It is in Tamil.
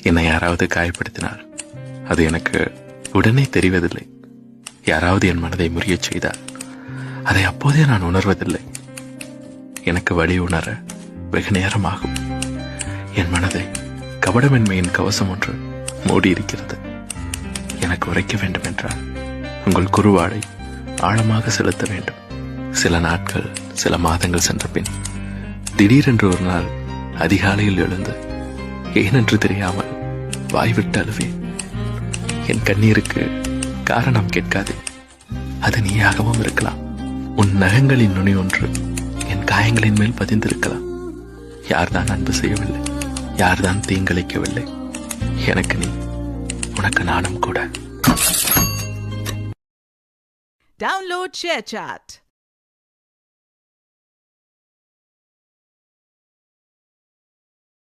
என்னை யாராவது காயப்படுத்தினால் அது எனக்கு உடனே தெரிவதில்லை. யாராவது என் மனதை முறியச் செய்தால் அதை அப்போதே நான் உணர்வதில்லை. எனக்கு வழி உணர வெகு நேரமாகும். என் மனதை கபடமின்மையின் கவசம் ஒன்று மூடியிருக்கிறது. எனக்கு உரைக்க வேண்டும் என்றால் உங்கள் குருவாடை ஆழமாக செலுத்த வேண்டும். சில நாட்கள், சில மாதங்கள் சென்ற பின் திடீரென்று ஒரு நாள் அதிகாலையில் எழுந்து ஏனென்று தெரியாமல் வாய்விட்டு அழுவேன். என் கண்ணீருக்கு காரணம் கேட்காதே. அது நீயாகவும் இருக்கலாம். உன் நகங்களின் நுனி ஒன்று என் காயங்களின் மேல் பதிந்திருக்கலாம். யார்தான் அன்பு செய்யவில்லை, யார்தான் தீங்கிழைக்கவில்லை. எனக்கு நீ, உனக்கு நானும் கூட. Download ShareChat.